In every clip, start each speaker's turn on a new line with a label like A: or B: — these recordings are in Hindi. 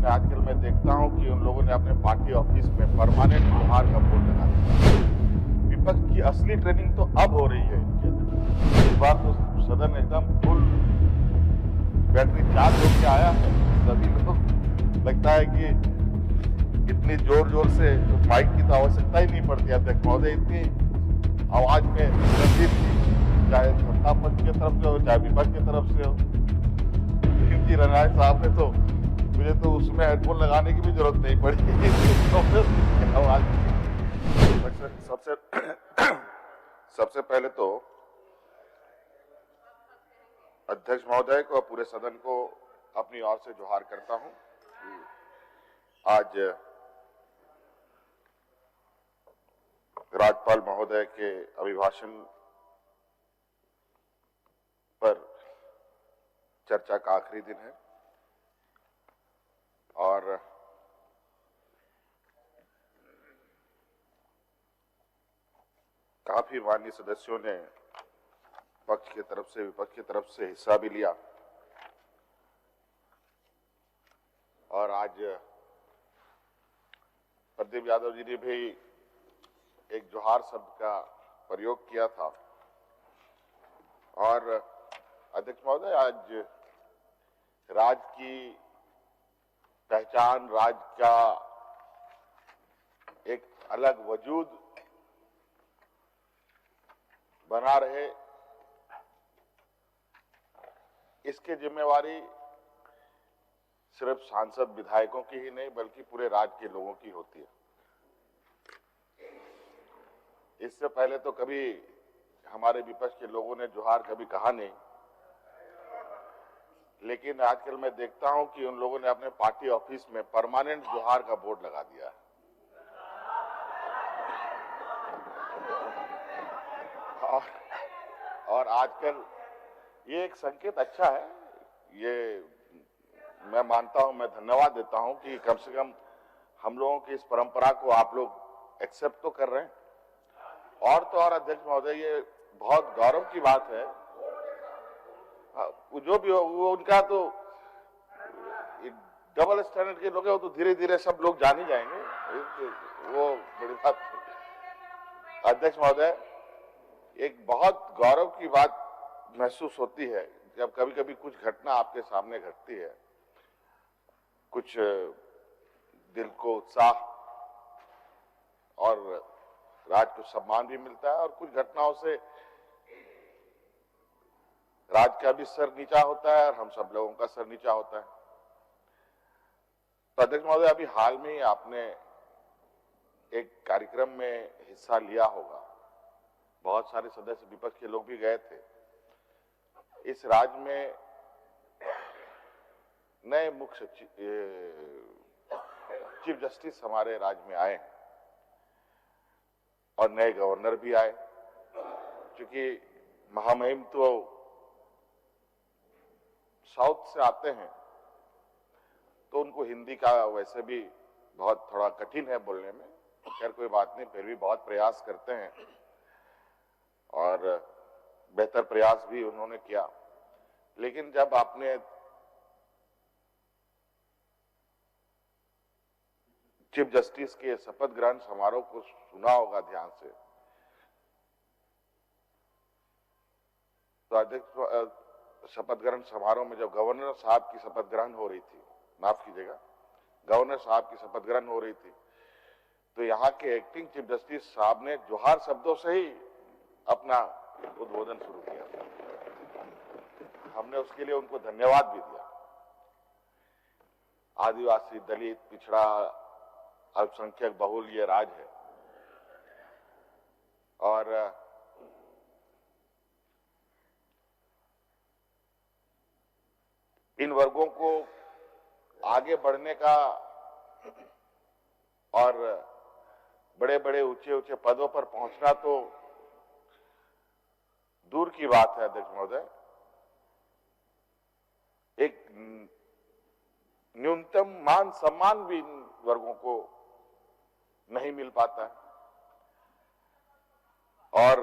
A: लेकिन आजकल मैं देखता हूं कि उन लोगों ने अपने पार्टी ऑफिस में परमानेंट जोहार का बोर्ड लगा दिया। विपक्ष की असली ट्रेनिंग तो अब हो रही है इनके अंदर। इस बार तो सदन एकदम फुल बैटरी चार्ज होकर आया है। सभी लोग लगता है कि इतनी जोर जोर से तो माइक की तो आवश्यकता ही नहीं पड़ती। अध्यक्ष महोदय इतनी आवाज में रंजित थी, चाहे सत्ता पक्ष की तरफ से हो चाहे विपक्ष की तरफ से हो। रणराज साहब ने तो मुझे तो उसमें हेडफोन लगाने की भी जरूरत नहीं पड़ी। सबसे सबसे पहले तो अध्यक्ष महोदय को और पूरे सदन को अपनी ओर से जोहार करता हूं। आज राज्यपाल महोदय के अभिभाषण पर चर्चा का आखिरी दिन है और काफी माननीय सदस्यों ने पक्ष की तरफ से विपक्ष की तरफ से हिस्सा भी लिया और आज प्रदीप यादव जी ने भी एक जोहार शब्द का प्रयोग किया था। और अध्यक्ष महोदय, आज राज्य की पहचान, राज्य का एक अलग वजूद बना रहे, इसकी जिम्मेवारी सिर्फ सांसद विधायकों की ही नहीं बल्कि पूरे राज्य के लोगों की होती है। इससे पहले तो कभी हमारे विपक्ष के लोगों ने जोहार कभी कहा नहीं, लेकिन आजकल मैं देखता हूं कि उन लोगों ने अपने पार्टी ऑफिस में परमानेंट जोहार का बोर्ड लगा दिया है। और आजकल ये एक संकेत अच्छा है। ये मैं मानता हूं, मैं धन्यवाद देता हूं कि कम से कम हम लोगों की इस परंपरा को आप लोग एक्सेप्ट तो कर रहे हैं। और तो और अध्यक्ष महोदय, ये बहुत गौरव की बात है। जो भी हो वो उनका तो डबल स्टैंडर्ड के लोग हैं, वो तो धीरे धीरे सब लोग जान ही जाएंगे, वो बड़ी बात। अध्यक्ष महोदय, एक बहुत गौरव की बात महसूस होती है जब कभी कभी कुछ घटना आपके सामने घटती है, कुछ दिल को उत्साह और राज्य को सम्मान भी मिलता है और कुछ घटनाओं से राज्य का भी सर नीचा होता है और हम सब लोगों का सर नीचा होता है। तो अध्यक्ष महोदय, अभी हाल में ही आपने एक कार्यक्रम में हिस्सा लिया होगा, बहुत सारे सदस्य विपक्ष के लोग भी गए थे। इस राज्य में नए मुख्य चीफ जस्टिस हमारे राज्य में आए हैं और नए गवर्नर भी आए। क्योंकि महामहिम तो साउथ से आते हैं तो उनको हिंदी का वैसे भी बहुत थोड़ा कठिन है बोलने में। खैर कोई बात नहीं, फिर भी बहुत प्रयास करते हैं और बेहतर प्रयास भी उन्होंने किया। लेकिन जब आपने चीफ जस्टिस के शपथ ग्रहण समारोह को सुना होगा ध्यान से, तो अध्यक्ष शपथ ग्रहण समारोह में जब गवर्नर साहब की शपथ ग्रहण हो रही थी, माफ कीजिएगा, गवर्नर साहब की शपथ ग्रहण हो रही थी, तो यहाँ के एक्टिंग चीफ जस्टिस साहब ने जोहार शब्दों से ही अपना उद्बोधन शुरू किया। हमने उसके लिए उनको धन्यवाद भी दिया। आदिवासी, दलित, पिछड़ा, अल्पसंख्यक बहुल ये राज्य है और इन वर्गों को आगे बढ़ने का और बड़े बड़े ऊंचे ऊंचे पदों पर पहुंचना तो दूर की बात है अध्यक्ष महोदय, एक न्यूनतम मान सम्मान भी इन वर्गों को नहीं मिल पाता है। और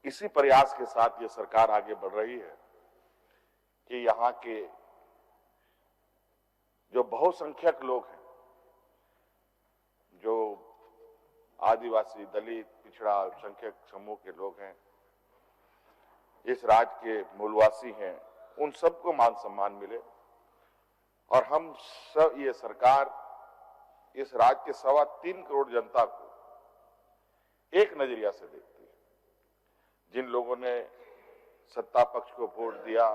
A: इसी प्रयास के साथ ये सरकार आगे बढ़ रही है कि यहाँ के जो बहुसंख्यक लोग हैं, जो आदिवासी, दलित, पिछड़ा, अल्पसंख्यक समूह के लोग हैं, इस राज्य के मूलवासी हैं, उन सबको मान सम्मान मिले और हम सब, ये सरकार इस राज्य के 3.25 करोड़ जनता को एक नजरिया से देखती है। जिन लोगों ने सत्ता पक्ष को वोट दिया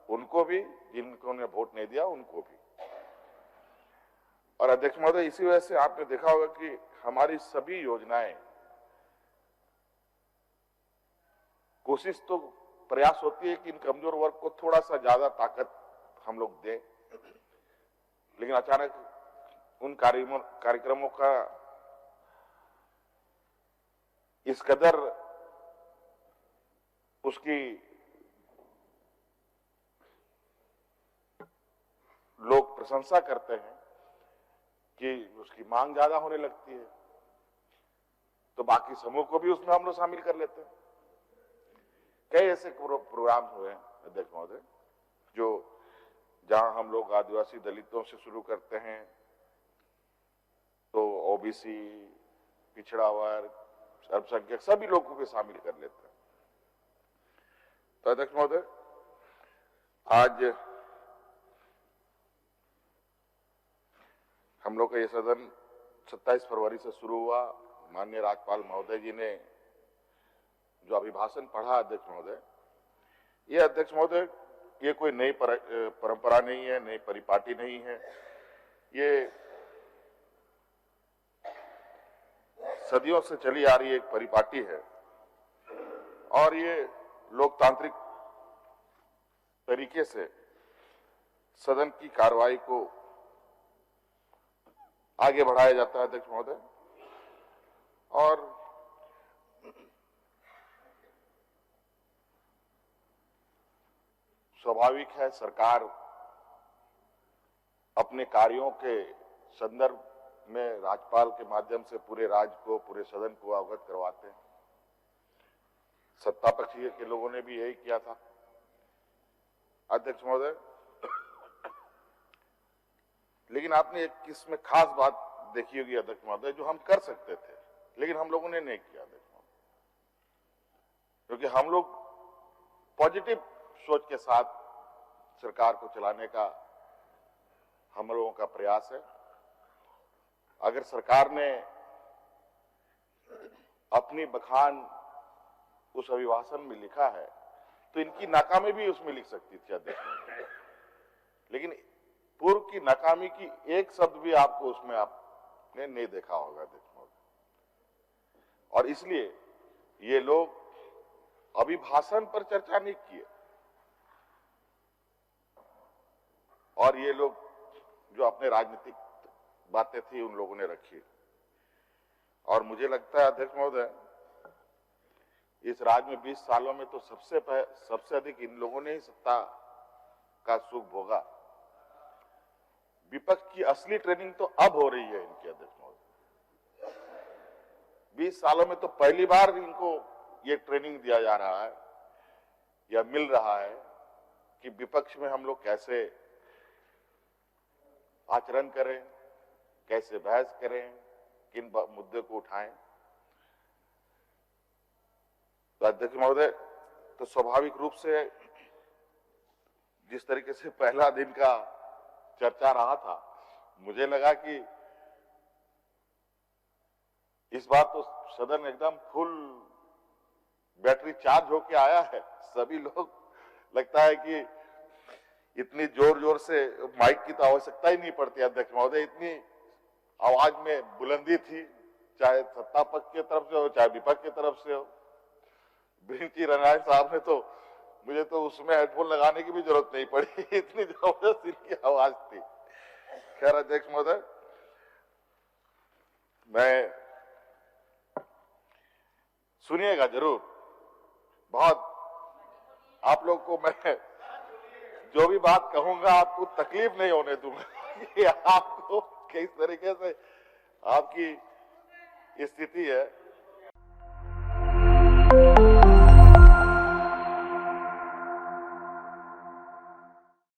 A: उनको भी, जिनको ने वोट नहीं दिया उनको भी। और अध्यक्ष महोदय, इसी वजह से आपने देखा होगा कि हमारी सभी योजनाएं, कोशिश तो प्रयास होती है कि इन कमजोर वर्ग को थोड़ा सा ज्यादा ताकत हम लोग दें, लेकिन अचानक उन कार्यक्रमों का इस कदर उसकी लोग प्रशंसा करते हैं कि उसकी मांग ज्यादा होने लगती है, तो बाकी समूह को भी उसमें हम लोग शामिल कर लेते हैं। कई ऐसे प्रोग्राम हुए हैं अध्यक्ष महोदय, जो जहां हम लोग आदिवासी दलितों से शुरू करते हैं तो ओबीसी, पिछड़ा वर्ग, अल्पसंख्यक सभी लोगों को शामिल कर लेते हैं। तो अध्यक्ष महोदय, आज हम लोग का ये सदन 27 फरवरी से शुरू हुआ। माननीय राज्यपाल महोदय जी ने जो अभिभाषण पढ़ा अध्यक्ष महोदय, ये अध्यक्ष महोदय, ये कोई नई परंपरा नहीं है, नई परिपाटी नहीं है। ये सदियों से चली आ रही एक परिपाटी है और ये लोकतांत्रिक तरीके से सदन की कार्रवाई को आगे बढ़ाया जाता है अध्यक्ष महोदय। और स्वाभाविक है, सरकार अपने कार्यों के संदर्भ में राज्यपाल के माध्यम से पूरे राज्य को, पूरे सदन को अवगत करवाते हैं। सत्ता पक्ष के लोगों ने भी यही किया था अध्यक्ष महोदय। लेकिन आपने एक इसमें खास बात देखी होगी अध्यक्ष महोदय, जो हम कर सकते थे लेकिन हम लोगों ने नहीं किया अध्यक्ष महोदय, क्योंकि हम लोग पॉजिटिव सोच के साथ सरकार को चलाने का हम लोगों का प्रयास है। अगर सरकार ने अपनी बखान उस अभिभाषण में लिखा है तो इनकी नाकामी भी उसमें लिख सकती थी अध्यक्ष, लेकिन पूर्व की नाकामी की एक शब्द भी आपको उसमें आपने नहीं देखा होगा अध्यक्ष महोदय। और इसलिए ये लोग अभिभाषण पर चर्चा नहीं किए और ये लोग जो अपने राजनीतिक बातें थी उन लोगों ने रखी। और मुझे लगता है अध्यक्ष महोदय, इस राज्य में 20 सालों में तो सबसे अधिक इन लोगों ने ही सत्ता का सुख भोगा। विपक्ष की असली ट्रेनिंग तो अब हो रही है इनकी अध्यक्ष महोदय। 20 सालों में तो पहली बार इनको ये ट्रेनिंग दिया जा रहा है या मिल रहा है कि विपक्ष में हम लोग कैसे आचरण करें, कैसे बहस करें, किन मुद्दे को उठाएं। तो अध्यक्ष महोदय, तो स्वाभाविक रूप से जिस तरीके से पहला दिन का चर्चा रहा था, मुझे लगा कि इस बार तो सदन एकदम फुल बैटरी चार्ज होके आया है। सभी लोग, लगता है कि इतनी जोर जोर से माइक की तो आवश्यकता ही नहीं पड़ती अध्यक्ष महोदय, इतनी आवाज में बुलंदी थी, चाहे सत्ता पक्ष की तरफ से हो चाहे विपक्ष की तरफ से हो। बिरंची रनायण साहब ने तो, मुझे तो उसमें हेडफोन लगाने की भी जरूरत नहीं पड़ी, इतनी जबरदस्त इनकी आवाज थी। खैर अध्यक्ष महोदय, मैं सुनिएगा जरूर, बहुत आप लोग को मैं जो भी बात कहूंगा आपको तकलीफ नहीं होने दूंगा कि आपको किस तरीके से आपकी स्थिति है।